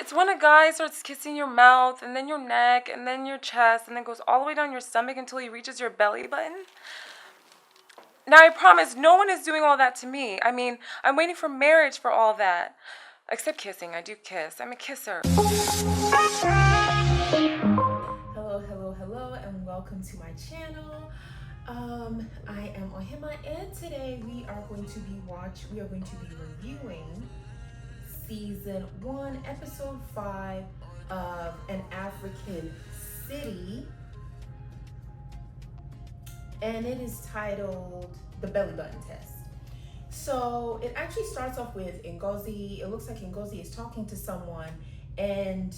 It's when a guy starts kissing your mouth, and then your neck, and then your chest, and then goes all the way down your stomach until he reaches your belly button. Now, I promise, no one is doing all that to me. I mean, I'm waiting for marriage for all that. Except kissing. I do kiss. I'm a kisser. Hello, and welcome to my channel. I am Ohemaa, and today we are going to be reviewing season 1, episode 5 of An African City, and it is titled The Belly Button Test. So it actually starts off with Ngozi. It looks like Ngozi is talking to someone, and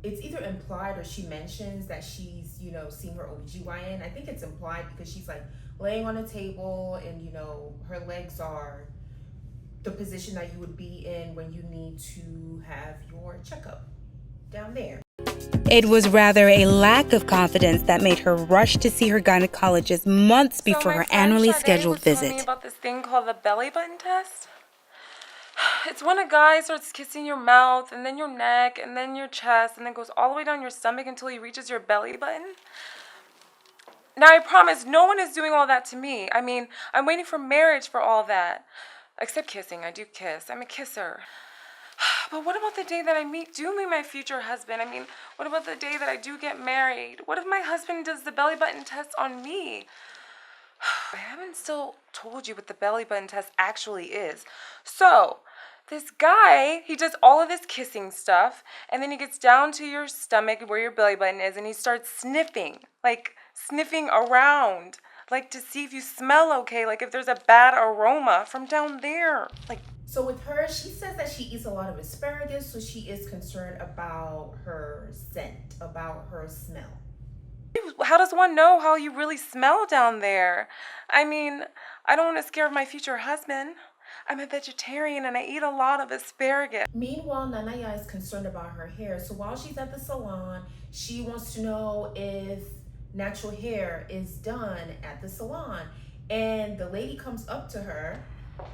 it's either implied or she mentions that she's, seeing her OBGYN. I think it's implied because she's like laying on a table and, her legs are the position that you would be in when you need to have your checkup down there. It was rather a lack of confidence that made her rush to see her gynecologist months before her annually scheduled visit. Me about this thing called the belly button test. It's when a guy starts kissing your mouth, and then your neck, and then your chest, and then goes all the way down your stomach until he reaches your belly button. Now, I promise, no one is doing all that to me. I mean, I'm waiting for marriage for all that. Except kissing. I do kiss. I'm a kisser. But what about the day that I meet my future husband? I mean, what about the day that I do get married? What if my husband does the belly button test on me? I haven't still told you what the belly button test actually is. So, this guy, he does all of this kissing stuff, and then he gets down to your stomach where your belly button is, and he starts sniffing around, like to see if you smell okay, like if there's a bad aroma from down there. So with her, she says that she eats a lot of asparagus, so she is concerned about her scent, about her smell. How does one know how you really smell down there? I mean, I don't want to scare my future husband. I'm a vegetarian and I eat a lot of asparagus. Meanwhile, Nanaya is concerned about her hair. So while she's at the salon, she wants to know if natural hair is done at the salon. And the lady comes up to her.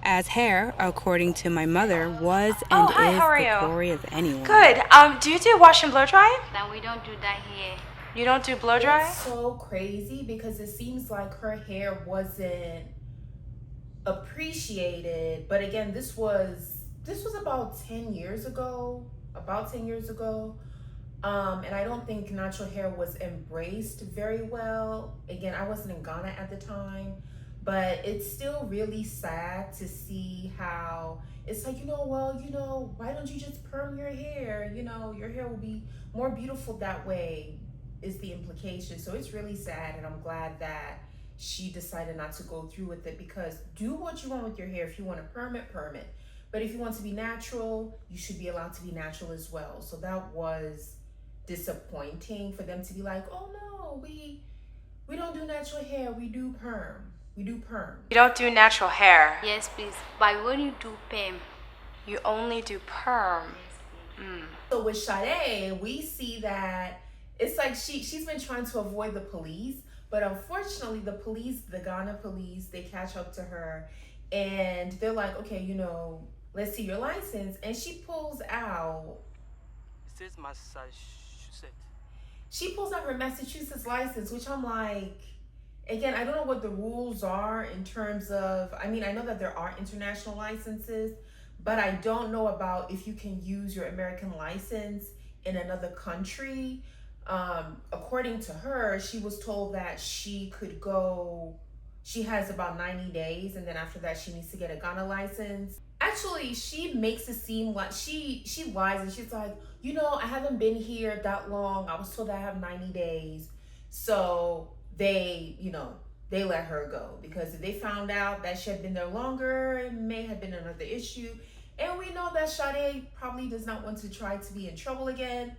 As hair, according to my mother, was and hi, is how are the you? glory of anyone. Good. Do you do wash and blow dry? No, we don't do that here. You don't do blow dry? It's so crazy because it seems like her hair wasn't appreciated. But again, this was about 10 years ago. And I don't think natural hair was embraced very well. Again, I wasn't in Ghana at the time. But it's still really sad to see how it's like, why don't you just perm your hair? Your hair will be more beautiful that way, is the implication. So it's really sad, and I'm glad that she decided not to go through with it, because do what you want with your hair. If you want to perm it. But if you want to be natural, you should be allowed to be natural as well. So that was disappointing for them to be like, oh no, we don't do natural hair, we do perm. We do perm. You don't do natural hair. Yes, please. But when you do perm, you only do perm. So with Sade, we see that it's like she's been trying to avoid the police, but unfortunately the Ghana police, they catch up to her and they're like, okay, let's see your license. And she pulls out. It says Massachusetts. She pulls out her Massachusetts license, which I'm like, again, I don't know what the rules are in terms of, I know that there are international licenses, but I don't know about if you can use your American license in another country. According to her, she was told that she has about 90 days, and then after that she needs to get a Ghana license. Actually, she makes it seem like she lies, and she's like, I haven't been here that long. I was told I have 90 days. So they let her go, because if they found out that she had been there longer, it may have been another issue. And we know that Sade probably does not want to try to be in trouble again.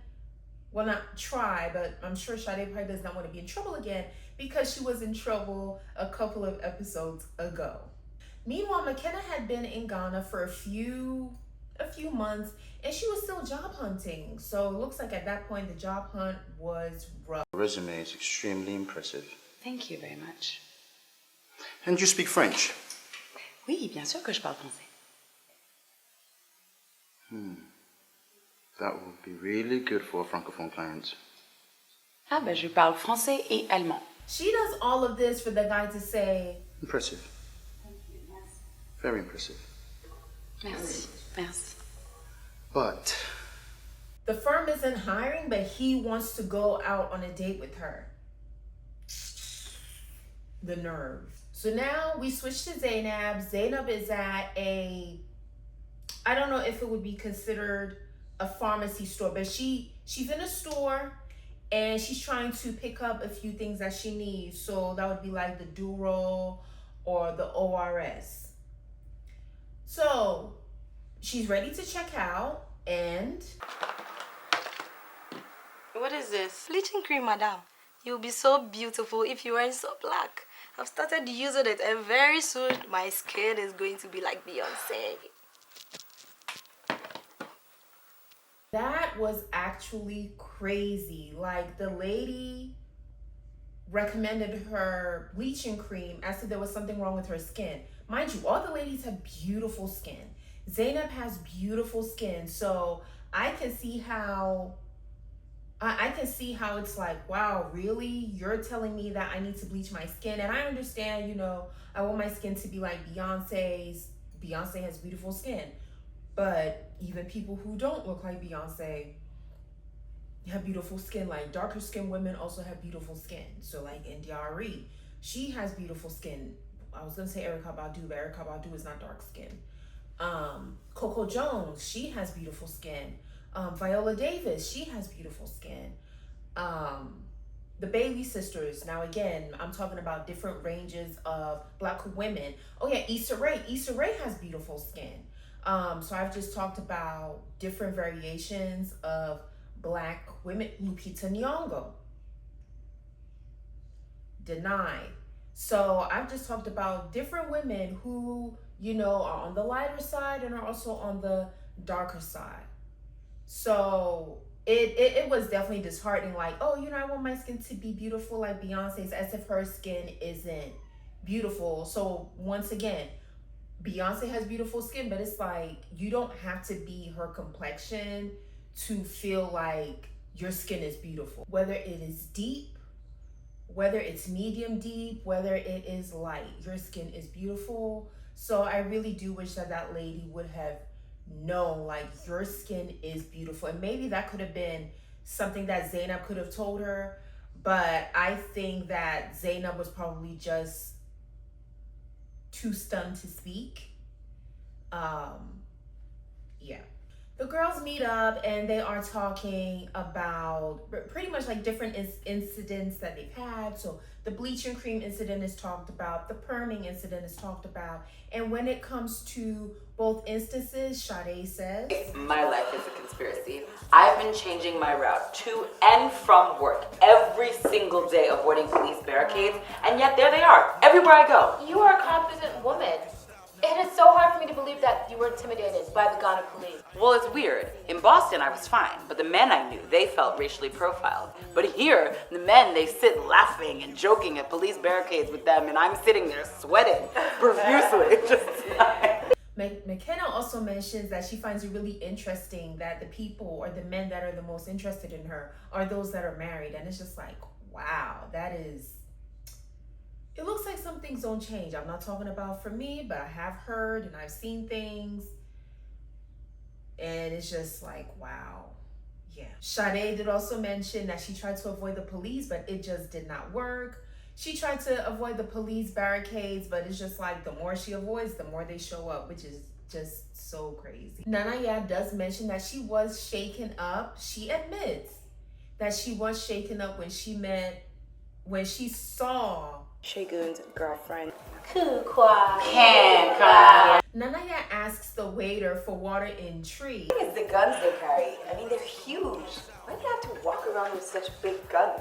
Well, not try, but I'm sure Sade probably does not want to be in trouble again, because she was in trouble a couple of episodes ago. Meanwhile, McKenna had been in Ghana for a few months, and she was still job hunting. So it looks like at that point the job hunt was rough. Your resume is extremely impressive. Thank you very much. And you speak French? Oui, bien sûr que je parle français. That would be really good for a francophone client. Ah ben, je parle français et allemand. She does all of this for the guy to say, Impressive. Very impressive. Merci, merci. But the firm isn't hiring, but he wants to go out on a date with her. The nerve. So now we switch to Zainab. Zainab is at I don't know if it would be considered a pharmacy store, but she's in a store and she's trying to pick up a few things that she needs. So that would be like the Duro or the ORS. So she's ready to check out and... What is this? Bleaching cream, madam. You'll be so beautiful if you weren't so black. I've started using it and very soon my skin is going to be like Beyonce. That was actually crazy. Like, the lady recommended her bleaching cream as if there was something wrong with her skin. Mind you, all the ladies have beautiful skin. Zainab has beautiful skin, so I can see how it's like, wow, really? You're telling me that I need to bleach my skin? And I understand, you know, I want my skin to be like Beyonce's. Beyonce has beautiful skin. But even people who don't look like Beyonce have beautiful skin. Like, darker skinned women also have beautiful skin. So like Indiari, she has beautiful skin. I was gonna say Erykah Badu, but Erykah Badu is not dark skin. Coco Jones, she has beautiful skin. Viola Davis, she has beautiful skin. The Bailey sisters, now again, I'm talking about different ranges of black women. Oh yeah, Issa Rae has beautiful skin. So I've just talked about different variations of black women. Lupita Nyong'o, Denied. So I've just talked about different women who, you know, are on the lighter side and are also on the darker side. So it was definitely disheartening. Like, oh, you know, I want my skin to be beautiful like Beyonce's, as if her skin isn't beautiful. So once again, Beyonce has beautiful skin, but it's like, you don't have to be her complexion to feel like your skin is beautiful. Whether it is deep, whether it's medium deep, whether it is light, your skin is beautiful. So I really do wish that that lady would have known, like, your skin is beautiful. And maybe that could have been something that Zainab could have told her, but I think that Zainab was probably just too stunned to speak. Yeah. The girls meet up and they are talking about pretty much like different incidents that they've had. So the bleaching cream incident is talked about, the perming incident is talked about. And when it comes to both instances, Sade says, My life is a conspiracy. I've been changing my route to and from work every single day, avoiding police barricades, and yet there they are, everywhere I go. You are a competent woman. It is so hard for me to believe that you were intimidated by the Ghana police. Well, it's weird. In Boston, I was fine, but the men I knew, they felt racially profiled. But here, the men, they sit laughing and joking at police barricades with them, and I'm sitting there sweating profusely. Just McKenna also mentions that she finds it really interesting that the people or the men that are the most interested in her are those that are married. And it's just like, wow, that is... It looks like some things don't change. I'm not talking about for me, but I have heard and I've seen things. And it's just like, wow. Yeah. Sade did also mention that she tried to avoid the police, but it just did not work. She tried to avoid the police barricades, but it's just like the more she avoids, the more they show up, which is just so crazy. Nanaya does mention that she was shaken up. She admits that she was shaken up when she saw Shagun's girlfriend. Nanaya asks the waiter for water in tree. What is the guns they carry? I mean, they're huge. Why do you have to walk around with such big guns?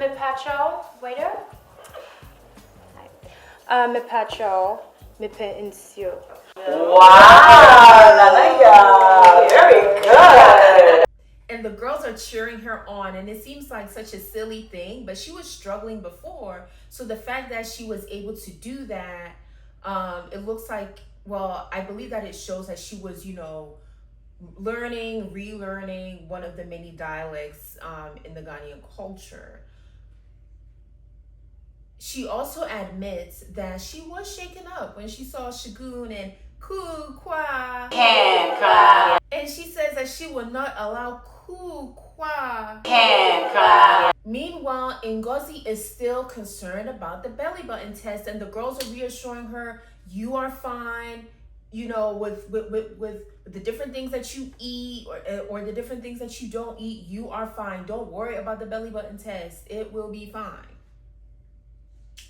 Me pacho, waiter? Me pacho, me pe insio. Wow, Nanaya, very good. And the girls are cheering her on, and it seems like such a silly thing, but she was struggling before. So the fact that she was able to do that, it looks like, well, I believe that it shows that she was, you know, relearning one of the many dialects in the Ghanaian culture. She also admits that she was shaken up when she saw Shagun and Kukwa. And she says that she will not allow Kukwa. Meanwhile, Ngozi is still concerned about the belly button test, and the girls are reassuring her, you are fine, you know, with the different things that you eat or the different things that you don't eat, you are fine. Don't worry about the belly button test. It will be fine.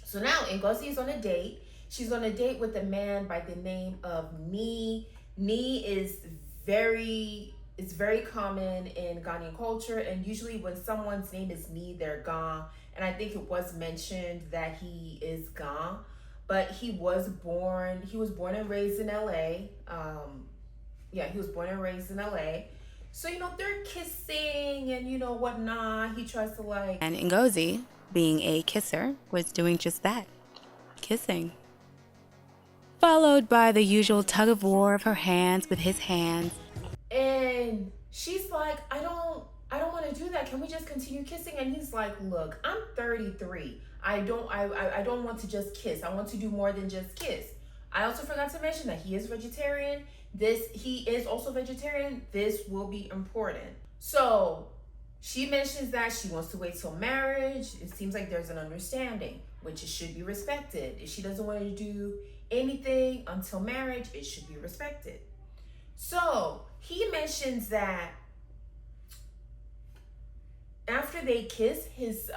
So now Ngozi is on a date. She's on a date with a man by the name of Ni. Ni is very common in Ghanaian culture, and usually when someone's name is Ni, they're Ghan. And I think it was mentioned that he is Ghan, but he was born and raised in LA. He was born and raised in LA. So, you know, they're kissing and, you know, whatnot. He tries to like... And Ngozi, being a kisser, was doing just that. Kissing. Followed by the usual tug of war of her hands with his hands. And she's like, I don't want to do that. Can we just continue kissing? And he's like, look, I'm 33. I don't want to just kiss. I want to do more than just kiss. I also forgot to mention that he is vegetarian. He is also vegetarian. This will be important. So she mentions that she wants to wait till marriage. It seems like there's an understanding, which it should be respected. If she doesn't want to do anything until marriage, it should be respected. So he mentions that after they kiss, his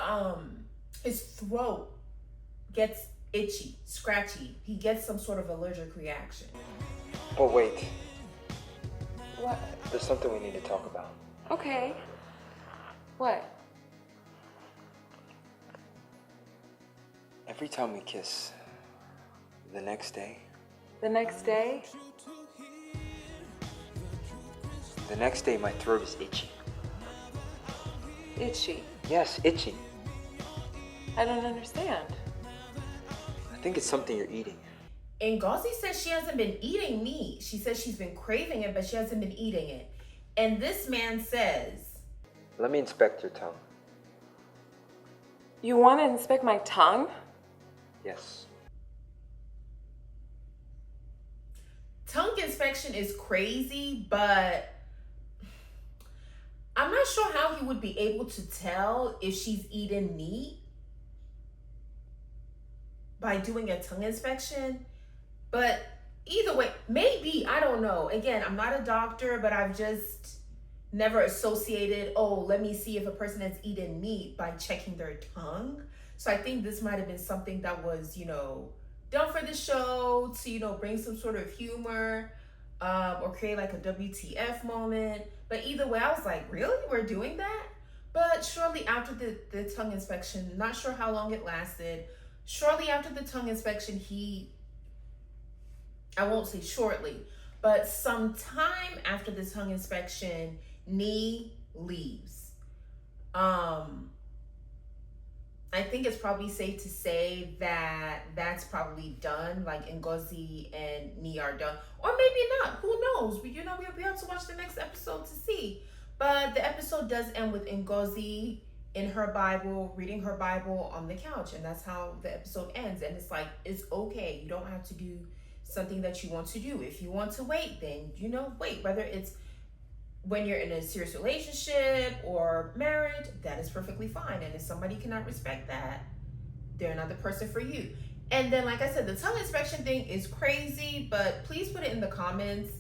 throat gets itchy, scratchy. He gets some sort of allergic reaction. Oh, wait. What? There's something we need to talk about. Okay. What? Every time we kiss, the next day? The next day? The next day, my throat is itchy. Itchy? Yes, itchy. I don't understand. I think it's something you're eating. Ngozi says she hasn't been eating meat. She says she's been craving it, but she hasn't been eating it. And this man says... Let me inspect your tongue. You want to inspect my tongue? Yes. Tongue inspection is crazy, but I'm not sure how he would be able to tell if she's eaten meat by doing a tongue inspection. But either way, maybe, I don't know. Again, I'm not a doctor, but I've just never associated, oh, let me see if a person has eaten meat by checking their tongue. So I think this might have been something that was, you know, done for the show to, you know, bring some sort of humor or create like a WTF moment. But either way, I was like, really? We're doing that? But shortly after the tongue inspection, not sure how long it lasted, shortly after the tongue inspection, I won't say shortly, but sometime after the tongue inspection, Ni leaves. I think it's probably safe to say that that's probably done. Like Ngozi and Ni are done, or maybe not. Who knows? We have to watch the next episode to see. But the episode does end with Ngozi in her Bible, reading her Bible on the couch, and that's how the episode ends. And it's like, it's okay. You don't have to do something that you want to do. If you want to wait, then wait. Whether it's when you're in a serious relationship or marriage, that is perfectly fine. And if somebody cannot respect that, they're not the person for you. And then, like I said, the tongue inspection thing is crazy, but please put it in the comments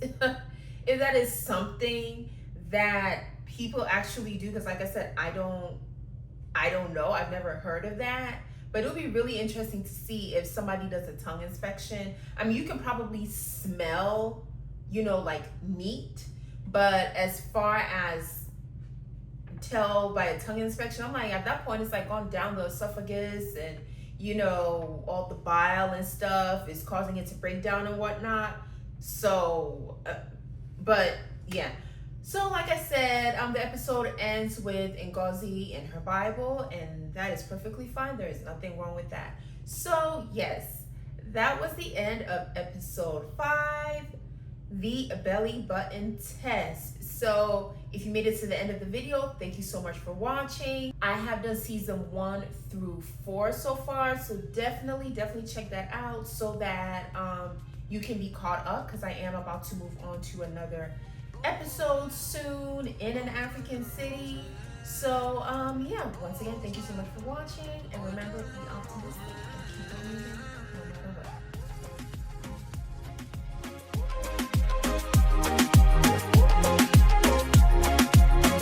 if that is something that people actually do. Because like I said, I don't know. I've never heard of that. But it'll be really interesting to see if somebody does a tongue inspection. I mean, you can probably smell, like meat. But as far as tell by a tongue inspection, I'm like, at that point, it's like gone down the esophagus and, all the bile and stuff is causing it to break down and whatnot. So, but yeah. So like I said, the episode ends with Ngozi in her Bible, and that is perfectly fine. There is nothing wrong with that. So yes, that was the end of episode 5. the belly button test. So if you made it to the end of the video, thank you so much for watching. I have done season 1 through 4 so far, so definitely check that out so that you can be caught up, because I am about to move on to another episode soon in an African city. So yeah, once again, thank you so much for watching, and remember, be optimistic and keep on moving.